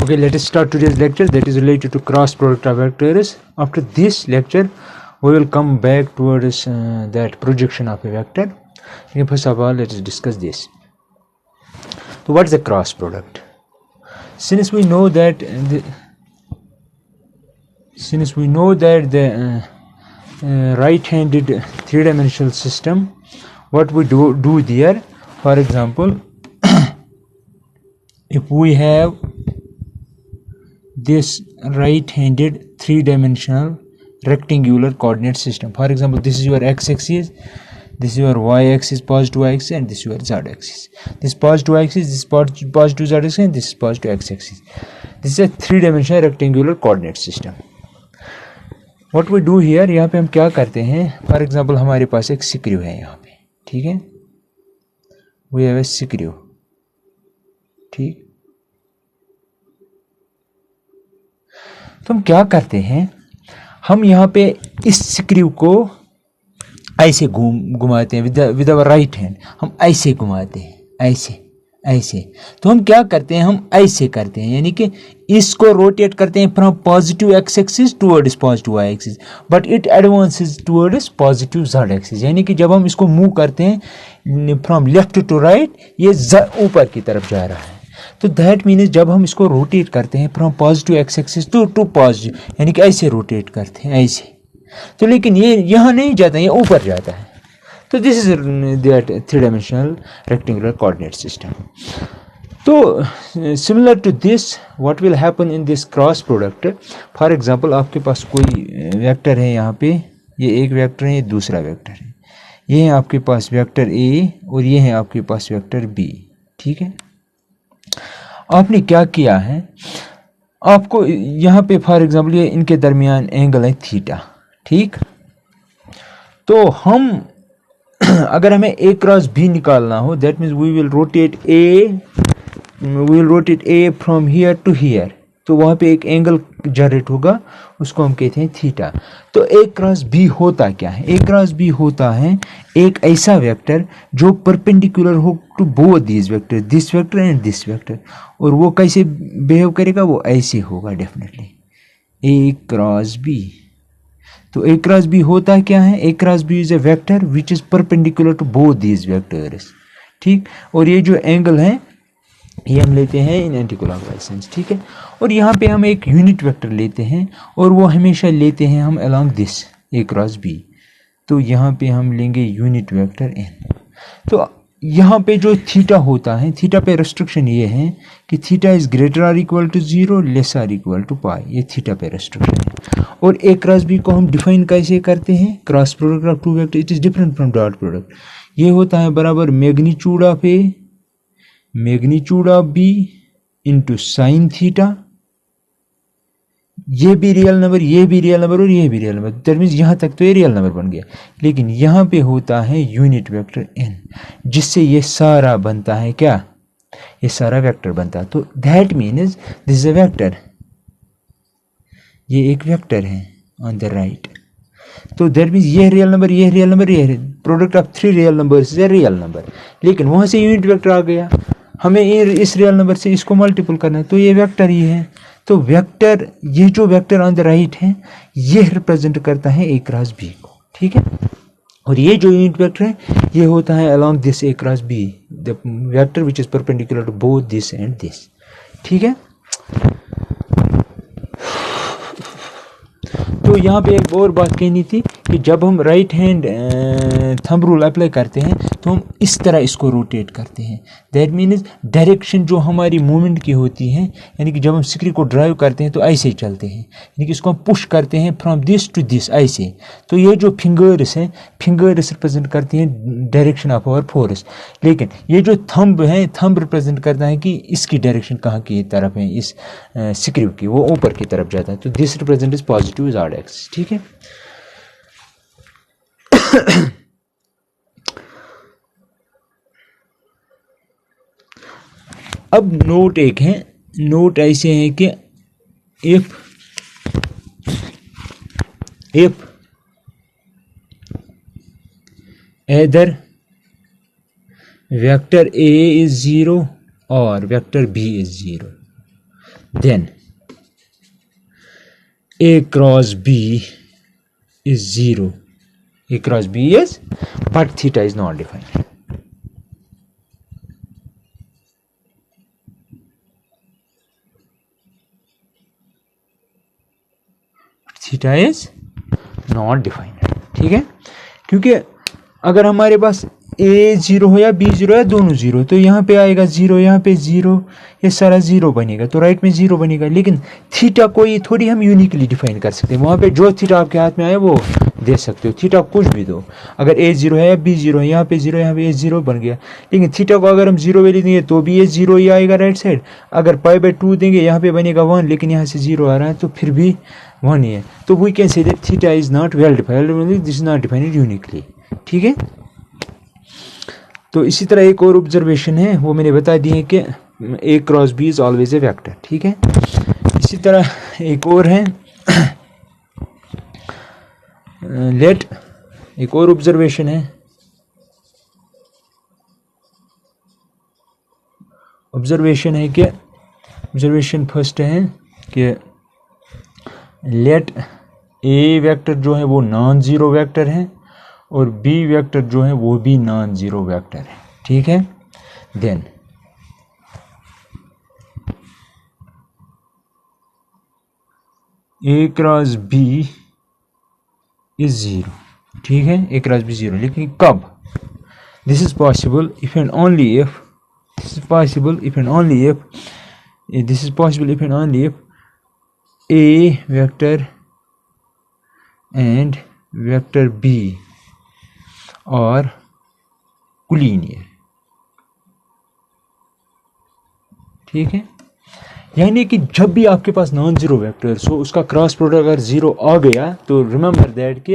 Okay, let us start today's lecture that is related to cross product of vectors. After this lecture, we will come back towards that projection of a vector. Okay, first of all, let us discuss this. So, what is a cross product? Since we know that the right-handed three-dimensional system, what we do there, for example, if we have this right-handed three-dimensional rectangular coordinate system, for example, this is your x-axis, this is your y-axis, positive y-axis, and this is your z-axis. This positive y-axis, this positive z-axis, and this is positive x-axis. This is a three-dimensional rectangular coordinate system. What we do here, यहाँ पे हम क्या करते हैं, for example हमारे पास एक screw है यहाँ पे, ठीक है, वी हैव ए स्क्रू, ठीक। तो हम क्या करते हैं, हम यहाँ पे इस स्क्रू को ऐसे घुमाते हैं विद आवर राइट हैंड, हम ऐसे घुमाते हैं, ऐसे ऐसे। तो हम क्या करते हैं, हम ऐसे करते हैं, यानी कि इसको रोटेट करते हैं from positive X axis towards positive Y axis, but it advances towards positive Z axis. यानी कि जब हम इसको मूव करते हैं फ्रॉम लेफ्ट टू राइट, ये ऊपर की तरफ जा रहा है। तो दैट मीन्स जब हम इसको रोटेट करते हैं from positive X axis to positive, यानी कि ऐसे रोटेट करते हैं, ऐसे। तो लेकिन ये यहाँ नहीं जाता, ये ऊपर जाता है। तो this is that three dimensional rectangular coordinate system. तो similar to this what will happen in this cross product, for example आपके पास कोई वेक्टर है, यहाँ पे ये एक वेक्टर है, ये दूसरा वेक्टर है, ये है आपके पास वेक्टर ए और ये है आपके पास वेक्टर बी, ठीक है। आपने क्या किया है, आपको यहाँ पे फॉर एग्जांपल ये इनके दरमियान एंगल है थीटा, ठीक। तो हम अगर हमें ए क्रॉस बी निकालना हो, that means we will rotate A from here to here. तो वहाँ पे एक एंगल जनरेट होगा, उसको हम कहते हैं थीटा। तो ए क्रॉस बी होता क्या है, ए क्रॉस बी होता है एक ऐसा वेक्टर जो परपेंडिकुलर हो to both this vector, this vector and this vector. और वो कैसे बिहेव करेगा, वो ऐसे होगा डेफिनेटली, ए क्रॉस बी। तो ए क्रॉस बी होता क्या है, A cross B is a vector which is perpendicular to both these vectors, ठीक। और ये जो एंगल है ये हम लेते हैं इन एंटीक्लॉकवाइज सेंस, ठीक है। और यहाँ पे हम एक यूनिट वेक्टर लेते हैं और वो हमेशा लेते हैं हम along this A cross B. तो यहाँ पे हम लेंगे यूनिट वेक्टर एन। तो यहाँ पे जो थीटा होता है, थीटा पे रेस्ट्रिक्शन ये है कि theta is greater or equal to 0 less or equal to pi, ये थीटा पे रेस्ट्रिक्शन है। और ए क्रॉस बी को हम डिफाइन कैसे करते हैं, cross product of two vector it is different from dot product. ये होता है बराबर magnitude of B into sine theta. ये भी रियल नंबर, ये भी रियल नंबर और ये भी रियल नंबर, दैट मीन्स यहाँ तक तो ये रियल नंबर बन गया। लेकिन यहाँ पे होता है यूनिट वेक्टर एन, जिससे ये सारा बनता है क्या, ये सारा वेक्टर बनता है। तो that means this is a vector, ये एक वेक्टर है ऑन द राइट। तो दैट मीन्स ये रियल नंबर, ये रियल नंबर, ये product of three real numbers is a real number. लेकिन वहाँ से यूनिट वेक्टर आ गया, हमें इस रियल नंबर से इसको मल्टीपल करना है, तो ये वेक्टर ही है। तो वेक्टर, ये जो वेक्टर ऑन द राइट है ये रिप्रेजेंट करता है ए क्रॉस बी को, ठीक है। और ये जो यूनिट वेक्टर है ये होता है along this A cross B, the vector which is perpendicular to both this and this, ठीक है। तो यहाँ पे एक और बात कहनी थी कि जब हम right hand thumb rule apply करते हैं तो हम इस तरह इसको रोटेट करते हैं। दैट मीन्स डायरेक्शन जो हमारी मूवमेंट की होती है, यानी कि जब हम स्क्रू को ड्राइव करते हैं तो ऐसे चलते हैं, यानी कि इसको हम पुश करते हैं फ्रॉम दिस टू दिस, ऐसे। तो ये जो फिंगर्स हैं, फिंगर्स रिप्रेजेंट करती हैं डायरेक्शन ऑफ आवर फोर्स। लेकिन ये जो थंब है, थंब रिप्रेजेंट करता है कि इसकी डायरेक्शन कहाँ की तरफ है, इस स्क्रू की, वो ऊपर की तरफ जाता है। तो this represent is positive Z axis, ठीक है। अब नोट एक है, नोट ऐसे है कि if either vector A is 0 or vector B is 0, then A cross B is 0. A cross B is, but theta is not defined. Theta is not defined. ठीक है, क्योंकि अगर हमारे पास A 0 हो या B 0 या दोनों 0, तो यहाँ पे आएगा 0, यहाँ पे 0, ये सारा 0 बनेगा, तो राइट में 0 बनेगा। लेकिन थीटा को ये थोड़ी हम यूनिकली डिफाइन कर सकते हैं, वहाँ पे जो थीटा आपके हाथ में आए वो दे सकते हो, थीटा कुछ भी दो। अगर A 0 है या B 0 है, यहाँ पे 0, यहाँ पे A 0 बन गया। लेकिन थीटा को अगर हम 0 वैल्यू देंगे तो भी ये 0 ही आएगा राइट साइड। अगर π/2 देंगे, यहाँ पे बनेगा 1, लेकिन यहाँ से 0 आ रहा है तो फिर भी 1 ही है। तो we can say that theta is not well defined, this is not defined uniquely. ठीक है, तो इसी तरह एक और ऑब्जर्वेशन है, वो मैंने बता दी है कि A cross B is always a vector. ठीक है, इसी तरह एक और है, लेट एक और ऑब्जर्वेशन है। ऑब्जर्वेशन फर्स्ट है कि लेट A वेक्टर जो है वो नॉन जीरो वेक्टर है और B वेक्टर जो है वो भी नॉन जीरो वेक्टर है। ठीक है, then A cross B is 0। ठीक है, A क्रॉस B 0, लेकिन कब? This is possible if and only if, this is possible if and only if, this is possible if and only if A vector and vector B are collinear. ठीक है, यानी कि जब भी आपके पास non zero vectors हो, उसका cross product अगर 0 आ गया तो रिमेंबर दैट कि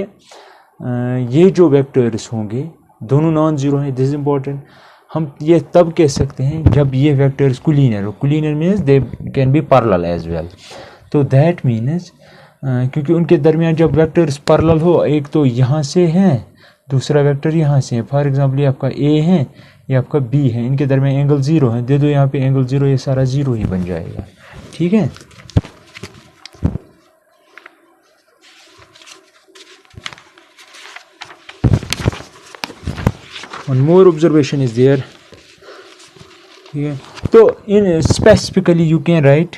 ये जो वेक्टर्स होंगे दोनों नॉन जीरो हैं। This is important. हम ये तब कह सकते हैं जब ये वेक्टर्स कोलिनियर हो। Collinear means they can be parallel as well. तो दैट मीन्स क्योंकि उनके दरमियान जब वेक्टर्स पैरेलल हो, एक तो यहाँ से है, दूसरा वेक्टर यहाँ से है। फॉर एग्जांपल ये आपका A है, ये आपका B है, इनके दरमियान एंगल 0 है, दे दो यहाँ पे एंगल 0, ये सारा 0 ही बन जाएगा। ठीक है, one more observation is there। ठीक है, तो in specifically you can write,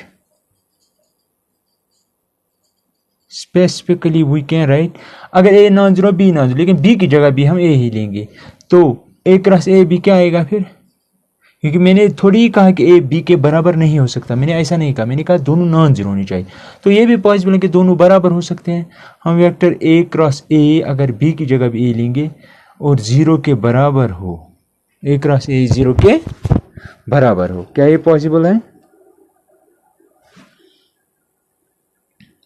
specifically we can write, अगर A non zero B non zero, लेकिन B की जगह भी हम A ही लेंगे, तो A क्रॉस A B क्या आएगा फिर? क्योंकि मैंने थोड़ी ही कहा कि A B के बराबर नहीं हो सकता, मैंने ऐसा नहीं कहा, मैंने कहा दोनों नॉन जीरो होनी चाहिए। तो ये भी पॉसिबल है कि दोनों बराबर हो सकते हैं। हम वेक्टर A क्रॉस A अगर B की जगह भी A लेंगे और 0 के बराबर हो, A क्रॉस A 0 के बराबर हो, क्या ये पॉसिबल है?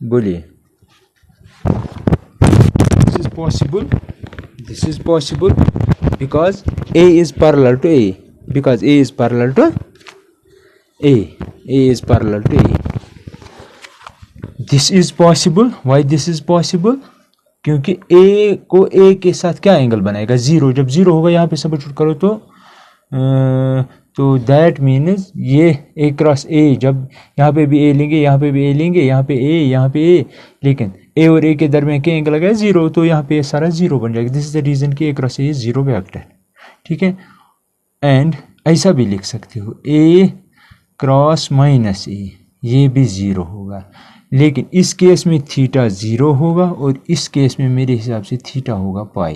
बोलिए। This is possible because A is parallel to A, because A is parallel to A is parallel to A। This is possible, why this is possible? क्योंकि A को A के साथ क्या एंगल बनाएगा? 0। जब 0 होगा यहाँ पे सब्स्टिट्यूट करो तो दैट मीन्स ये A क्रॉस A, जब यहाँ पे भी A लेंगे, यहाँ पे भी A लेंगे, यहाँ पे A, यहाँ पे A, लेकिन A और A के दरमियान क्या एंगल लगा? 0, तो यहाँ पे सारा 0 बन जाएगा। दिस इज द रीजन कि A cross A is 0 vector. ठीक है, एंड ऐसा भी लिख सकते हो A क्रॉस माइनस A, ये भी 0 होगा, लेकिन इस केस में थीटा 0 होगा और इस केस में मेरे हिसाब से थीटा होगा पाई,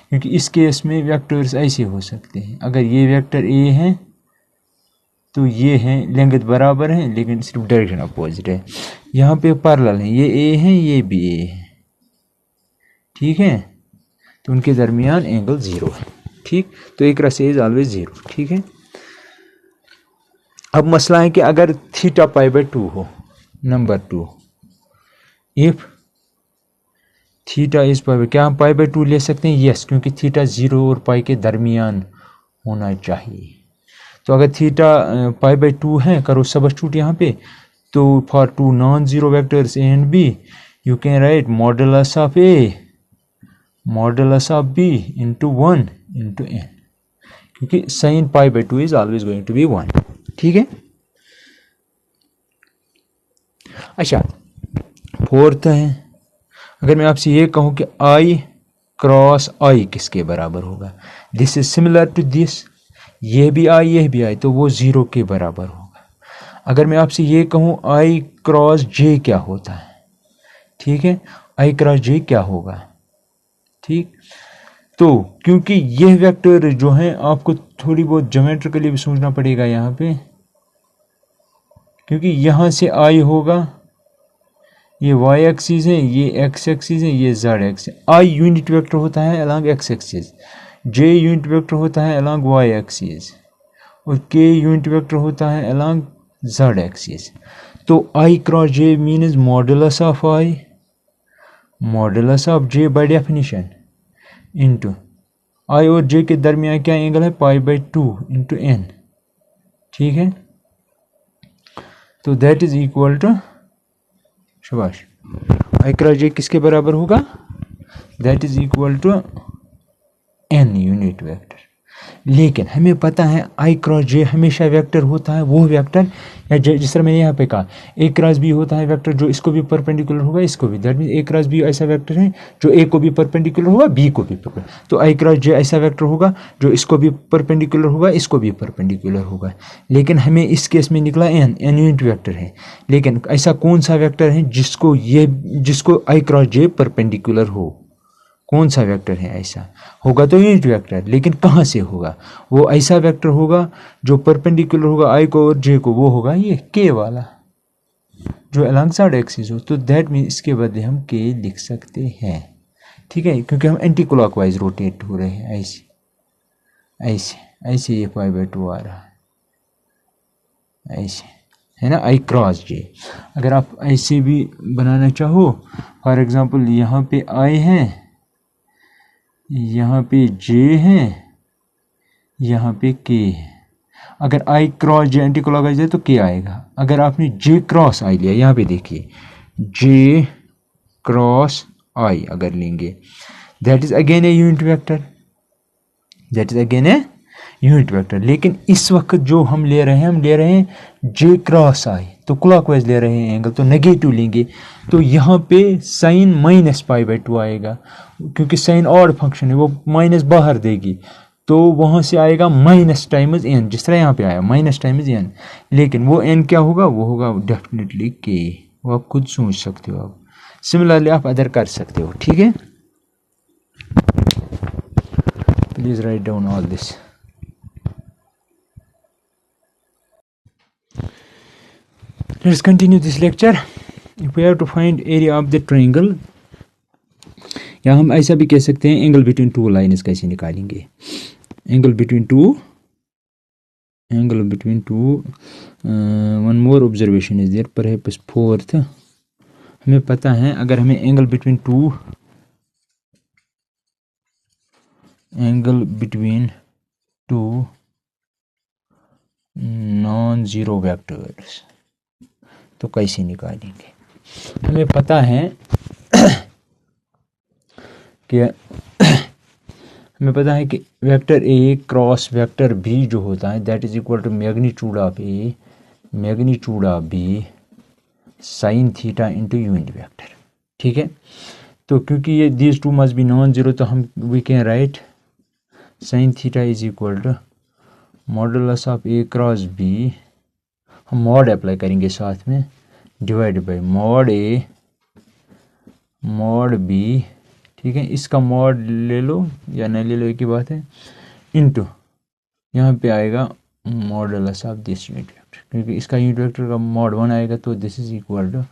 क्योंकि इस केस में वेक्टर्स ऐसे हो सकते हैं। अगर ये वेक्टर A है तो ये हैं लेंथ बराबर है, लेकिन सिर्फ डायरेक्शन अपोजिट है। यहाँ पे पैरेलल है, ये A है, ये भी A है। ठीक है, तो उनके दरमियान एंगल 0 है। ठीक, तो एक रस इज ऑलवेज 0। ठीक है, अब मसला है कि अगर थीटा π/2 हो, नंबर 2, इफ थीटा इज π/, क्या हम π/2 ले सकते हैं? यस, क्योंकि थीटा 0 और पाई के दरमियान होना चाहिए। तो अगर थीटा π/2 है, करो सब्स्टिट्यूट यहाँ पे, तो for two non zero vectors A and B you can write modulus of A modulus of B into 1 into n, क्योंकि sine π/2 is always going to be 1। ठीक है, अच्छा, फोर्थ है, अगर मैं आपसे ये कहूँ कि आई क्रॉस आई किसके बराबर होगा, this is similar to this, ये भी आई, तो वो 0 के बराबर होगा। अगर मैं आपसे ये कहूँ आई क्रॉस जे क्या होता है, ठीक है, आई क्रॉस जे क्या होगा, ठीक। तो क्योंकि ये वेक्टर जो है आपको थोड़ी बहुत ज्योमेट्रिकली भी सोचना पड़ेगा यहाँ पे, क्योंकि यहाँ से आई होगा, ये y एक्सिस है, ये x एक्सिस है, ये z axis. I unit vector होता है along x axis, j unit vector होता है अलॉन्ग y एक्सिस, और k यूनिट वेक्टर होता है अलॉन्ग z एक्सिस। तो I cross j means modulus of I, modulus of j by definition, into I और j के दरमियान क्या एंगल है, π/2 इंटू n, ठीक है। तो दैट इज इक्वल टू, शाबाश, आई क्रॉस जे किसके बराबर होगा, that is equal to n unit vector. लेकिन हमें पता है आई क्रॉस जे हमेशा वेक्टर होता है, वो वेक्टर, या जिस तरह मैंने यहाँ पे कहा ए क्रॉस बी होता है वेक्टर जो इसको भी परपेंडिकुलर होगा, इसको भी, that mean A cross B ऐसा वेक्टर है जो ए को भी परपेंडिकुलर होगा, बी को भी परपेंडिकुलर। तो आई क्रॉस जे ऐसा वेक्टर होगा जो इसको भी परपेंडिकुलर होगा, इसको भी परपेंडिकुलर होगा। लेकिन हमें इस केस में निकला एन यूनिट वेक्टर है। लेकिन ऐसा कौन सा वेक्टर है जिसको आई क्रॉस जे परपेंडिकुलर हो, कौन सा वेक्टर है ऐसा, होगा तो यूनिट वेक्टर। लेकिन कहाँ से होगा, वो ऐसा वेक्टर होगा जो परपेंडिकुलर होगा आई को और जे को, वो होगा ये के वाला जो अलॉन्ग साइड एक्सिस हो। तो दैट मीन इसके बदले हम के लिख सकते हैं, ठीक है, क्योंकि हम एंटी क्लॉकवाइज रोटेट हो रहे हैं, ऐसे ऐसे ऐसे ये π/2 आ रहा है, ऐसे है ना, आई क्रॉस जे। अगर आप ऐसे भी बनाना चाहो, फॉर एग्जांपल यहाँ पे आई है, यहाँ पे जे है, यहाँ पे के है। अगर आई क्रॉस जे एंटी क्लॉकवाइज है तो के आएगा। अगर आपने जे क्रॉस आई लिया, यहाँ पे देखिए जे क्रॉस आई अगर लेंगे, that is again a unit vector, that is again a unit vector. लेकिन इस वक्त जो हम ले रहे हैं जे क्रॉस आई, तो क्लॉकवाइज ले रहे हैं एंगल, तो नेगेटिव लेंगे, तो यहाँ पे साइन -π/2 आएगा, क्योंकि साइन ऑड फंक्शन है, वो माइनस बाहर देगी, तो वहाँ से आएगा माइनस टाइम्स एन, जिस तरह यहाँ पे आया माइनस टाइम्स एन। लेकिन वो एन क्या होगा, वो होगा डेफिनेटली के, वो आप खुद सोच सकते हो। आप सिमिलरली आप अदर कर सकते हो, ठीक है। Please write down all this. Let's continue this lecture. If we have to find area of the triangle, या हम ऐसा भी कह सकते हैं एंगल बिटवीन टू लाइन्स कैसे निकालेंगे, angle between two one more observation is there, perhaps fourth. हमें पता है अगर हमें angle between two non zero vectors तो कैसे निकालेंगे। हमें पता है कि vector A cross vector B जो होता है that is equal to magnitude of A magnitude of B sine theta into unit vector, ठीक है। तो क्योंकि ये these two must be non zero, तो हम we can write sine theta is equal to modulus of A cross B, हम mod apply करेंगे साथ में, divide by mod A mod B, ठीक है। इसका मॉड ले लो या नहीं ले लो एक ही बात है, इनटू यहाँ पे आएगा modulus of this unit vector, क्योंकि इसका यूनिट वेक्टर का मॉड 1 आएगा, तो this is equal to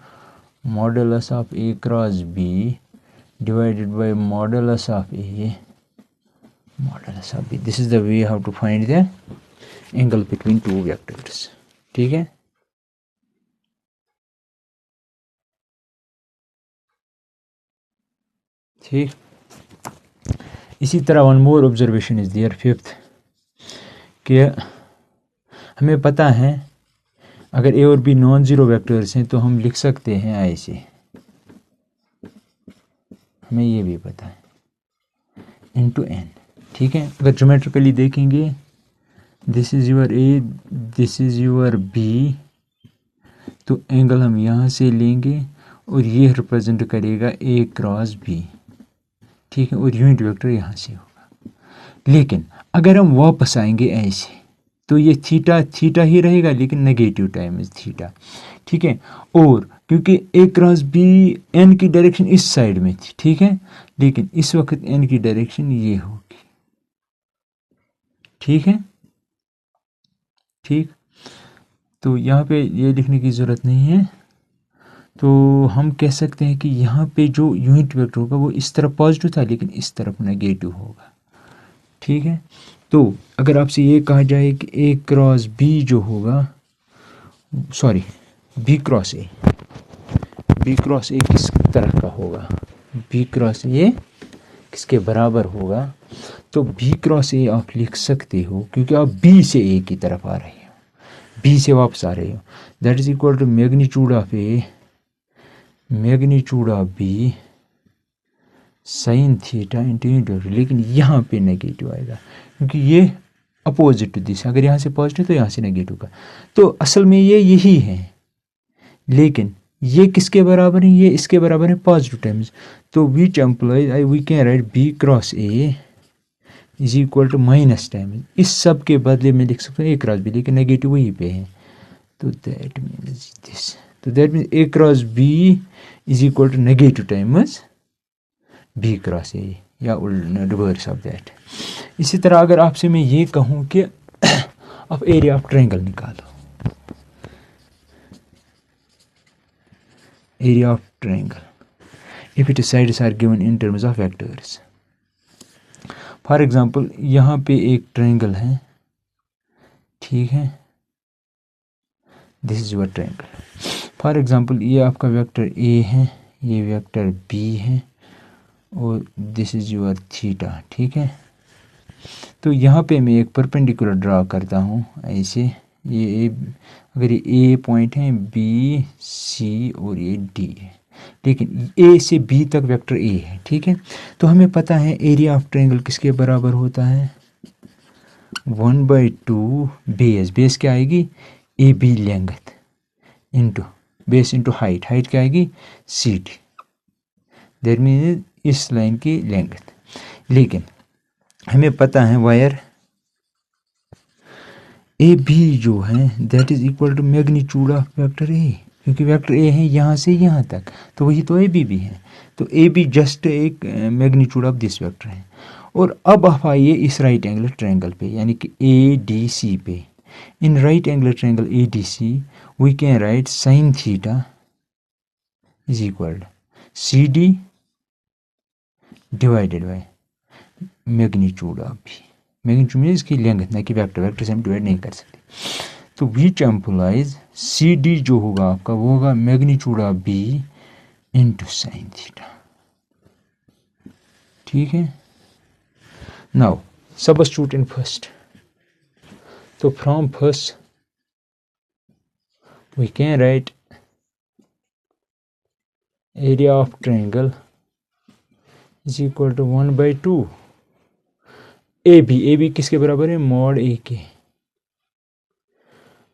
modulus of A cross B divided by modulus of A modulus of B. This is the way how to find the angle between two vectors, ठीक है। ठीक, इसी तरह one more observation is there, fifth, कि हमें पता है अगर ए और बी नॉन जीरो वेक्टर्स हैं तो हम लिख सकते हैं ऐसे, हमें ये भी पता है, इनटू एन, ठीक है। अगर ज्योमेट्रिकली देखेंगे, this is your A, this is your B, तो एंगल हम यहाँ से लेंगे और ये रिप्रेजेंट करेगा ए क्रॉस बी, ठीक है, और यूनिट वेक्टर यहाँ से होगा। लेकिन अगर हम वापस आएंगे ऐसे तो ये थीटा थीटा ही रहेगा लेकिन नेगेटिव टाइम्स थीटा, ठीक है। और क्योंकि ए क्रॉस बी एन की डायरेक्शन इस साइड में थी, ठीक है, लेकिन इस वक्त एन की डायरेक्शन ये होगी, ठीक है, ठीक। तो यहाँ पे ये लिखने की ज़रूरत नहीं है। तो हम कह सकते हैं कि यहाँ पे जो यूनिट वेक्टर होगा वो इस तरफ पॉजिटिव था लेकिन इस तरफ नेगेटिव होगा, ठीक है। तो अगर आपसे ये कहा जाए कि ए क्रॉस बी जो होगा, सॉरी बी क्रॉस ए किस तरह का होगा, बी क्रॉस ए किसके बराबर होगा, तो बी क्रॉस ए आप लिख सकते हो क्योंकि आप बी से ए की तरफ आ रहे हो, बी से वापस आ रहे हो, that is equal to magnitude of A magnitude of B sine theta into unit. लेकिन यहाँ पे नेगेटिव आएगा क्योंकि ये अपोजिट टू दिस, अगर यहाँ से पॉजिटिव तो यहाँ से नेगेटिव का, तो असल में ये यही है, लेकिन ये किसके बराबर है, ये इसके बराबर है पॉजिटिव टाइम्स। तो which implies we can write B cross A is equal to minus times, इस सब के बदले में लिख सकते हैं ए क्रॉस बी, लेकिन नेगेटिव वहीं पे है, तो दैट मीन्स दिस, तो that means A cross B is equal to negative times B cross A, या रिवर्स ऑफ दैट। इसी तरह अगर आपसे मैं ये कहूँ कि आप एरिया ऑफ ट्रायंगल निकालो, area of triangle if it sides are given in terms of vectors. For example यहाँ पे एक ट्रायंगल है, ठीक है, this is your triangle. For example ये आपका वेक्टर ए है, ये वेक्टर बी है और दिस इज योर थीटा, ठीक है। तो यहाँ पे मैं एक परपेंडिकुलर ड्रा करता हूँ ऐसे, ये अगर ये ए पॉइंट है, बी सी और ये डी है, लेकिन ए से बी तक वेक्टर ए है, ठीक है। तो हमें पता है एरिया ऑफ ट्रायंगल किसके बराबर होता है, 1/2 बेस क्या आएगी, A B length into base into height क्या आएगी, सी डी, दैट मीन्स इस लाइन की लेंथ। लेकिन हमें पता है वायर ए बी जो है that is equal to magnitude of vector A, क्योंकि वेक्टर ए है यहाँ से यहाँ तक, तो वही तो ए बी भी है, तो ए बी जस्ट एक मैग्नीट्यूड ऑफ दिस वेक्टर है। और अब आप आइए इस राइट एंगल ट्रायंगल पे, यानी कि ए डी सी पे, in right angle triangle A D C we can write sine theta is equal C D divided by magnitude of B, magnitude means इसकी लेंथ, ना कि वेक्टर से हम डिवाइड नहीं कर सकते। तो विच एम्प्लॉइज सी डी जो होगा आपका वो होगा magnitude of B into sine theta, ठीक है। नाउ सबस्टिट्यूट इन फर्स्ट, तो from first we can write area of triangle is equal to 1/2 A B किसके बराबर है, मॉड ए के,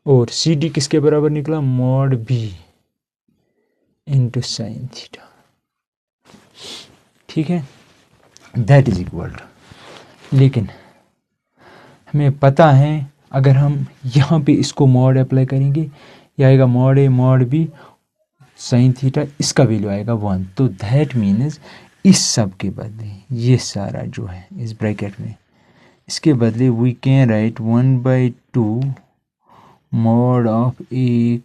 और सी डी किसके बराबर निकला, mod B into sine theta, ठीक है, दैट इज इक्वल टू। लेकिन हमें पता है अगर हम यहाँ पे इसको मॉड अप्लाई करेंगे, ये आएगा mod A mod B sine theta, इसका वैल्यू आएगा 1, तो दैट मीन्स इस सब के बदले ये सारा जो है इस ब्रैकेट में, इसके बदले we can write 1/2 mod of A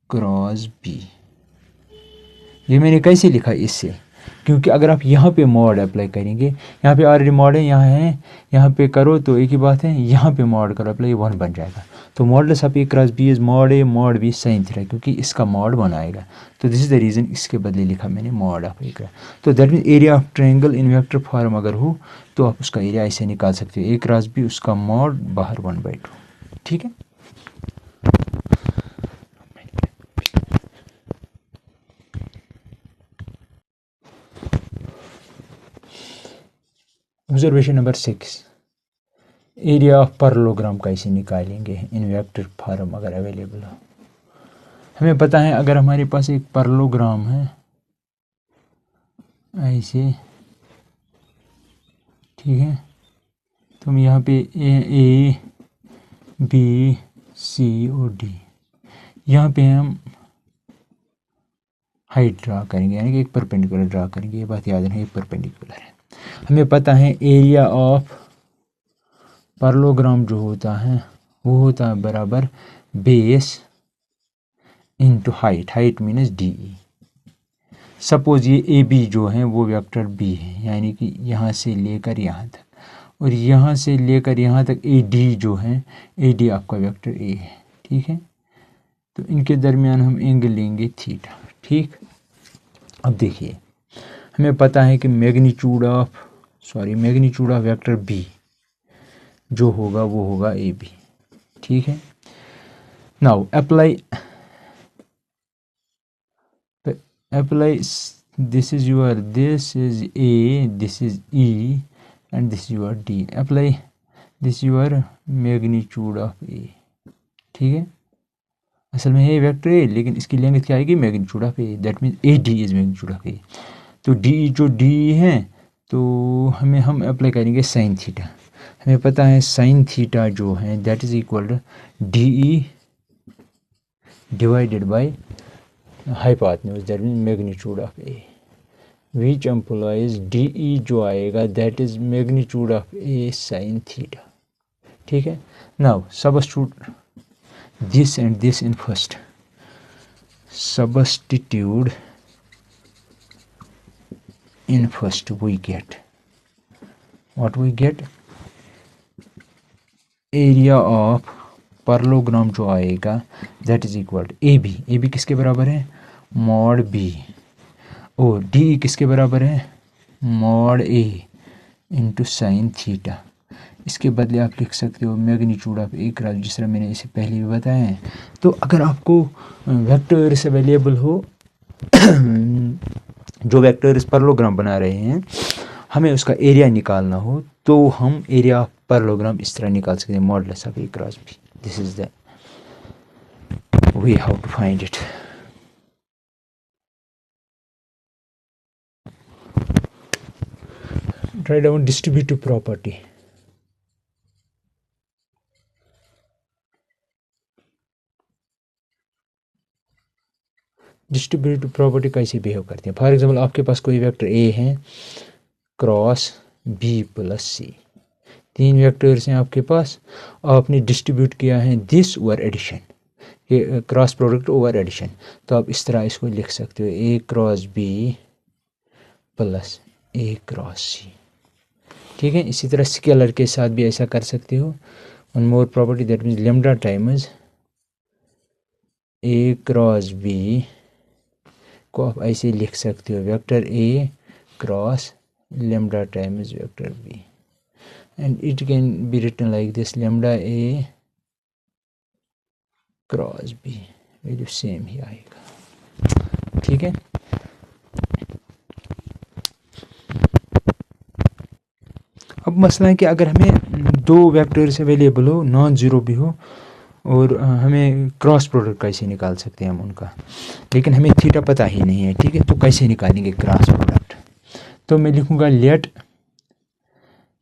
cross B. ये मैंने कैसे लिखा इससे, क्योंकि अगर आप यहाँ पे मॉड अप्लाई करेंगे, यहाँ पे ऑलरेडी मॉड है, यहाँ पे करो तो एक ही बात है, यहाँ पे मॉड करो अप्लाई, 1 बन जाएगा। तो modulus of A cross B is mod A mod B sine theta, क्योंकि इसका मॉड 1 आएगा, तो दिस इज द रीज़न इसके बदले लिखा मैंने मॉड ऑफ ए क्रॉस। तो that mean area of triangle in vector form अगर हो तो आप उसका एरिया ऐसे निकाल सकते हो, ए क्रॉस बी उसका मॉड बाहर 1/2, ठीक है। Observation number 6, area of parallelogram कैसे निकालेंगे इन वेक्टर फॉर्म अगर अवेलेबल हो। हमें पता है अगर हमारे पास एक पैरेललोग्राम है ऐसे, ठीक है, तो हम यहाँ पे ए बी सी और डी, यहाँ पे हम हाइट ड्रा करेंगे, यानी कि एक परपेंडिकुलर ड्रा करेंगे। ये बात याद रखना, एक परपेंडिकुलर है। हमें पता है एरिया ऑफ पैरेललोग्राम जो होता है वो होता है बराबर base into height, height means D. Suppose ये ए बी जो है वो वेक्टर बी है, यानी कि यहाँ से लेकर यहाँ तक, और यहाँ से लेकर यहाँ तक ए डी जो है, ए डी आपका वेक्टर ए है, ठीक है। तो इनके दरमियान हम एंगल लेंगे थीटा, ठीक। अब देखिए हमें पता है कि मैग्नीट्यूड ऑफ वेक्टर बी जो होगा वो होगा ए बी, ठीक है। Now apply this is A, this is E and this is your D. Apply this your magnitude of A, ठीक है। असल में है वेक्टर ए, लेकिन इसकी लेंथ क्या आएगी, magnitude of A, that means A D is magnitude of A. तो डी जो डी है तो हम अप्लाई करेंगे साइन थीटा। हमें पता है साइन थीटा जो है that is equal to D E divided by hypotenuse, that means magnitude of A, which implies D E जो आएगा that is magnitude of A sine theta, ठीक है। Now substitute this and this in first, substitute in first, we get what we get, area of parallelogram जो आएगा that is equal to A B किसके बराबर है, mod B, और D किसके बराबर है, मॉड ए इंटू साइन थीटा। इसके बदले आप लिख सकते हो मैग्नीट्यूड ऑफ ए क्रॉस, जिस तरह मैंने इसे पहले भी बताया है। तो अगर आपको वेक्टर्स अवेलेबल हो जो वेक्टर्स पैरेललोग्राम बना रहे हैं, हमें उसका एरिया निकालना हो, तो हम एरिया ऑफ पैरेललोग्राम इस तरह निकाल सकते हैं, modulus of A cross B. This is the way how to find it. Write down distributive property. Distributive property कैसे बिहेव करती है। फॉर एग्जांपल आपके पास कोई वेक्टर ए है क्रॉस बी प्लस सी, तीन वेक्टर्स हैं आपके पास, आपने डिस्ट्रीब्यूट किया है दिस ओवर एडिशन, ये क्रॉस प्रोडक्ट ओवर एडिशन। तो आप इस तरह इसको लिख सकते हो ए क्रॉस बी प्लस ए क्रॉस सी, ठीक है। इसी तरह स्केलर के साथ भी ऐसा कर सकते हो। One more property that means lambda times A cross B को आप ऐसे लिख सकते हो vector A cross lambda times vector B, and it can be written like this lambda A cross B, value same ही आएगा, ठीक है। अब मसला है कि अगर हमें दो वेक्टर्स अवेलेबल हो, नॉन ज़ीरो भी हो, और हमें क्रॉस प्रोडक्ट कैसे निकाल सकते हैं हम उनका, लेकिन हमें थीटा पता ही नहीं है, ठीक है। तो कैसे निकालेंगे क्रॉस प्रोडक्ट, तो मैं लिखूँगा let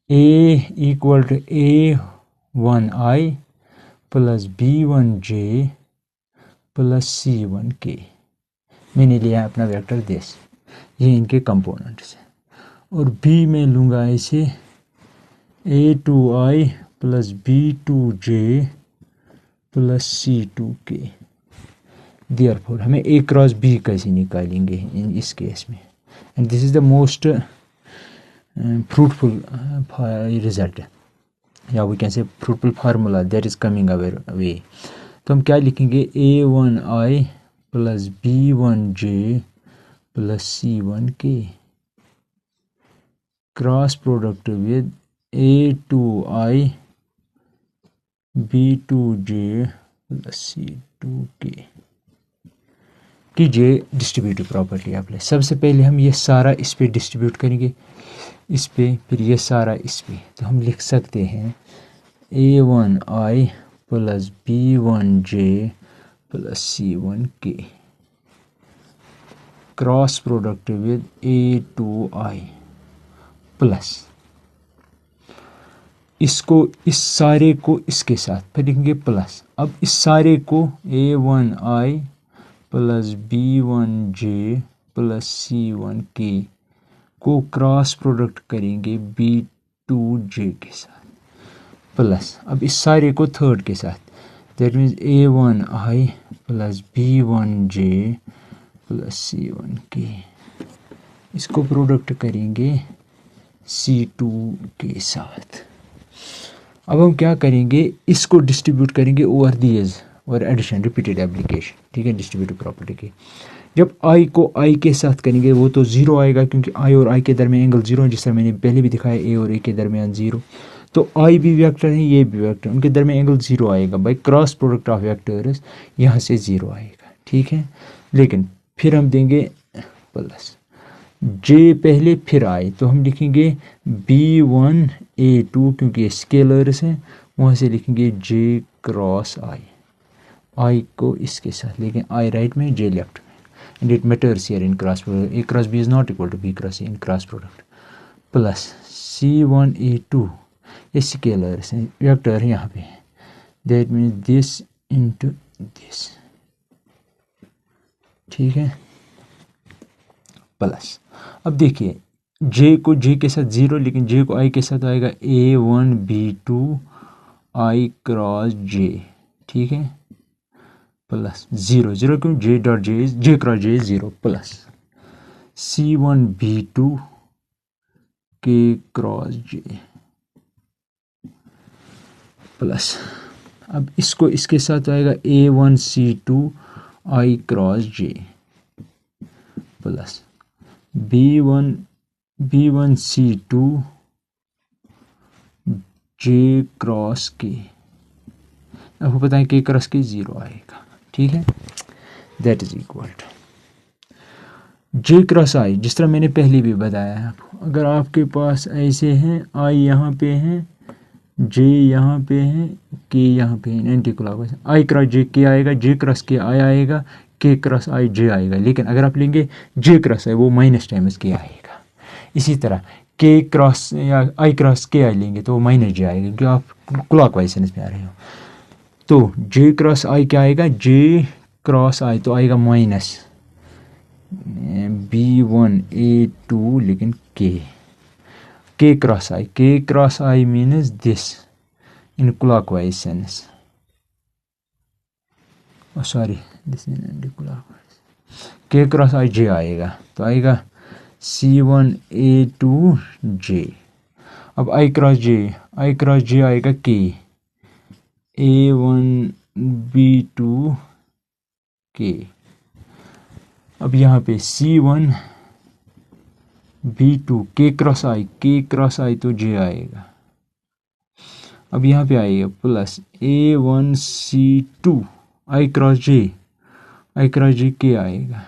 A equal to A1I plus B1J plus C1K। मैंने लिया अपना वेक्टर दिस, ये इनके कंपोनेंट्स हैं, और B में लूँगा ऐसे A2I plus B2J plus C2K। Therefore हमें A क्रॉस B कैसे निकालेंगे इन इस केस में, and this is the most fruitful result, या we can say fruitful formula that is coming our way. तो हम क्या लिखेंगे A1I plus B1J plus C1K cross product with A2I B2J plus C2K। कीजिए distributive property apply. सबसे पहले हम ये सारा इस पे डिस्ट्रीब्यूट करेंगे, इस पे, फिर ये सारा इस पे। तो हम लिख सकते हैं A1I plus B1J plus C1K cross product with A2I plus इसको इस सारे को इसके साथ फिर लिखेंगे प्लस। अब इस सारे को A1I plus B1J plus C1K को क्रॉस प्रोडक्ट करेंगे B2J के साथ प्लस। अब इस सारे को थर्ड के साथ that means A1I plus B1J plus C1K इसको प्रोडक्ट करेंगे C2 के साथ। अब हम क्या करेंगे, इसको डिस्ट्रीब्यूट करेंगे ओवर दीज और एडिशन रिपीटेड एप्लीकेशन, ठीक है, डिस्ट्रीब्यूटिव प्रॉपर्टी की। जब I को I के साथ करेंगे वो तो ज़ीरो आएगा क्योंकि I और I के दरमियान एंगल ज़ीरो है, जिस तरह मैंने पहले भी दिखाया A और A के दरमियान ज़ीरो। तो I भी वेक्टर है, ये भी वेक्टर, उनके दरमियान एंगल ज़ीरो आएगा। By cross product of vectors यहाँ से ज़ीरो आएगा, ठीक है। लेकिन फिर हम देंगे प्लस J पहले फिर I, तो हम लिखेंगे B1A2 क्योंकि ये स्केलर्स हैं, वहाँ से लिखेंगे J क्रॉस I को इसके साथ, लेकिन I राइट में J लेफ्ट में, and it matters here in cross product. A cross B is not equal to B cross A in cross product plus C1A2 ये स्केलर्स हैं, वेक्टर यहाँ पे, that means this into this, ठीक है, plus. अब देखिए J को J के साथ ज़ीरो, लेकिन J को I के साथ आएगा A1B2 I क्रॉस J, ठीक है, प्लस ज़ीरो ज़ीरो क्यों, J dot J cross J zero plus C1B2 K cross J plus. अब इसको इसके साथ आएगा A1C2 I cross J plus B1C2 J cross K। आपको पता है K क्रॉस K ज़ीरो आएगा, ठीक है, that is equal to J cross I। जिस तरह मैंने पहले भी बताया है आपको, अगर आपके पास ऐसे हैं I यहाँ पे हैं, J यहाँ पे है, K यहाँ पे है, anti clockwise I cross J K आएगा, J क्रॉस K I आएगा, K क्रॉस I J आएगा। लेकिन अगर आप लेंगे J क्रॉस I वो माइनस टाइम्स K आएगा। इसी तरह K क्रॉस या I क्रॉस K I लेंगे तो वो माइनस J आएगा, क्योंकि आप क्लॉकवाइज सेंस में आ रहे हो। तो J क्रॉस I क्या आएगा, J क्रॉस I तो आएगा माइनस B1A2 लेकिन K cross I means this in clockwise sense. Oh sorry, this is anti-clockwise. K cross I J आएगा, तो आएगा C1A2 J। अब I क्रॉस J आएगा K, A1B2 K। अब यहाँ पे C1 B2 K cross I तो J आएगा। अब यहाँ पे आएगा plus A1C2 I cross J K आएगा।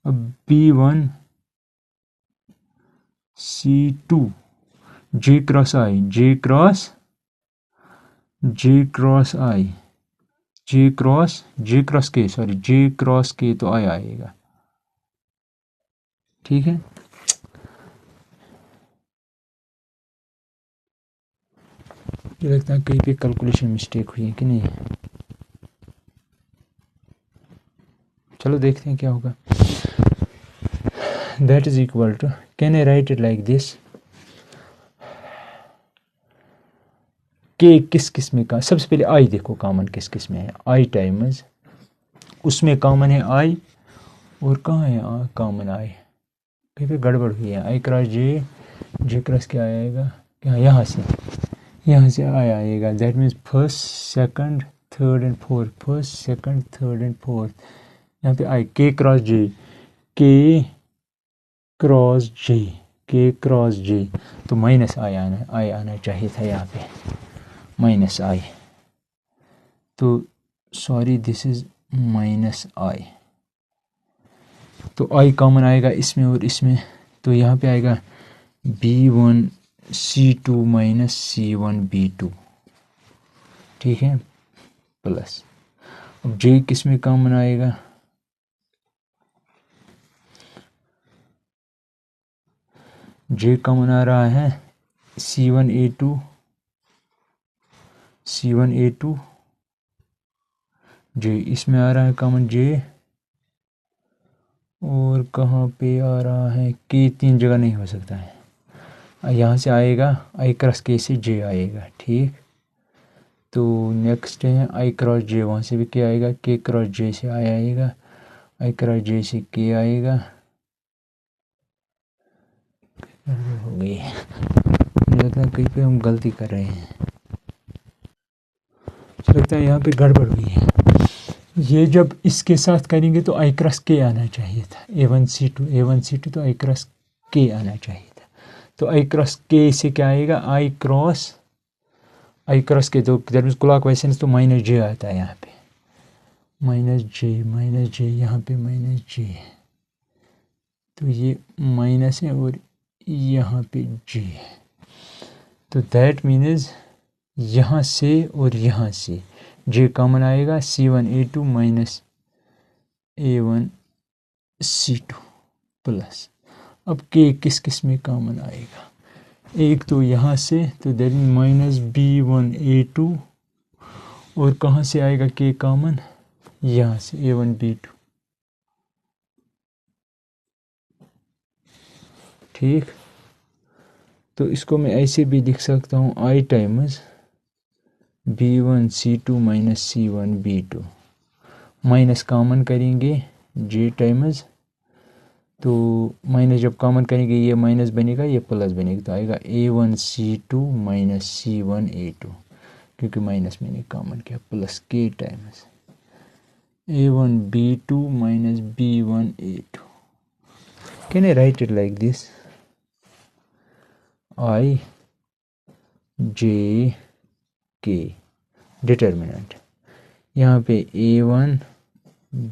अब B1C2 J क्रॉस K तो I आएगा, ठीक है। मुझे लगता है कहीं पे कैलकुलेशन मिस्टेक हुई है कि नहीं, चलो देखते हैं क्या होगा। That is equal to, can I write it like this, K किस किस में का, सबसे पहले I देखो कॉमन किस किस में है, I टाइम्स उसमें कॉमन है I, और कहाँ है कॉमन I, कहीं पे गड़बड़ हुई है। I क्रॉस J क्रॉस क्या आएगा, क्या यहाँ से I आएगा, that means first second third and fourth, first second third and fourth. यहाँ पे I K क्रॉस J तो माइनस I आना चाहिए था यहाँ पे, माइनस I, तो sorry this is minus I। तो I कॉमन आएगा इसमें और इसमें, तो यहाँ पे आएगा B1C2 माइनस C1B2 ठीक है, प्लस। अब जे किस में कॉमन आएगा, जे कॉमन आ रहा है C1A2 जे, इसमें आ रहा है कॉमन जे, और कहाँ पे आ रहा है के, 3 जगह नहीं हो सकता है, यहाँ से आएगा आई क्रॉस के से जे आएगा, ठीक। तो नेक्स्ट है आई क्रॉस जे, वहाँ से भी के आएगा, के क्रॉस जे से आई आएगा, आई क्रॉस जे से के आएगा, हो गई। मुझे लगता है कहीं पे हम गलती कर रहे हैं, मुझे लगता है यहाँ पे गड़बड़ हुई है। ये जब इसके साथ करेंगे तो आई क्रॉस के आना चाहिए था, A1C2 तो आई क्रॉस के आना चाहिए था। तो आई क्रॉस के से क्या आएगा, आई क्रॉस के, तो that means clock wise sense, तो माइनस जे आता है यहाँ पे, माइनस जे, यहाँ पे माइनस जे, तो ये माइनस है और यहाँ पे जे है। तो दैट मीन्स यहाँ से और यहाँ से जे कॉमन आएगा, C1A2 माइनस A1C2 प्लस। अब के किस किस में कॉमन आएगा, एक तो यहाँ से, तो दैट मीन माइनस B1A2, और कहाँ से आएगा के कॉमन, यहाँ से A1B2, ठीक। तो इसको मैं ऐसे भी लिख सकता हूँ, I times B1C2 minus C1B2, minus common करेंगे जे टाइम्स, तो माइनस जब कॉमन करेंगे ये माइनस बनेगा, ये प्लस बनेगा, तो आएगा A1C2 माइनस C1A2, क्योंकि माइनस मैंने कॉमन किया, plus K times A1B2 minus B1A2। Can I write it like this, I J K determinant, यहाँ पे A1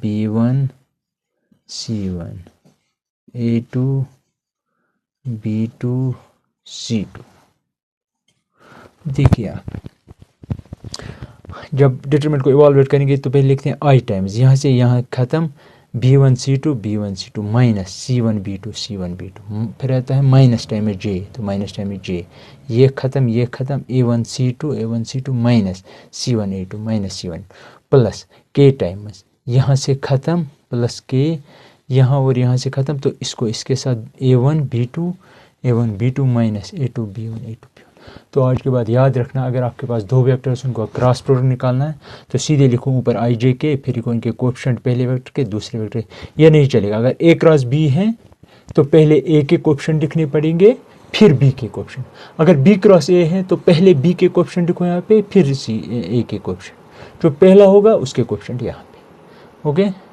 B1 C1, A2 B2 C2। देखिए आप जब डिटरमिनेंट को इवाल्युएट करेंगे तो पहले लिखते हैं आई टाइम्स, यहाँ से यहाँ ख़त्म B1C2 माइनस C1B2, फिर आता है माइनस टाइम में जे, तो माइनस टाइम में जे, ये ख़त्म A1C2 minus C1A2 plus K times, यहाँ से ख़त्म प्लस के, यहाँ और यहाँ से ख़त्म, तो इसको इसके साथ A1B2 माइनस A2B1। तो आज के बाद याद रखना, अगर आपके पास दो वेक्टर्स उनको क्रॉस प्रोडक्ट निकालना है तो सीधे लिखो ऊपर आई जे के, फिर लिखो इनके कोएफिशिएंट पहले वेक्टर के दूसरे वेक्टर के। यह नहीं चलेगा, अगर ए क्रॉस बी है तो पहले ए के कोएफिशिएंट लिखने पड़ेंगे फिर बी के कोएफिशिएंट, अगर बी क्रॉस ए है तो पहले बी के कोएफिशिएंट लिखो यहाँ पे, फिर सी ए के कोएफिशिएंट, जो पहला होगा उसके कोएफिशिएंट यहाँ पे। ओके।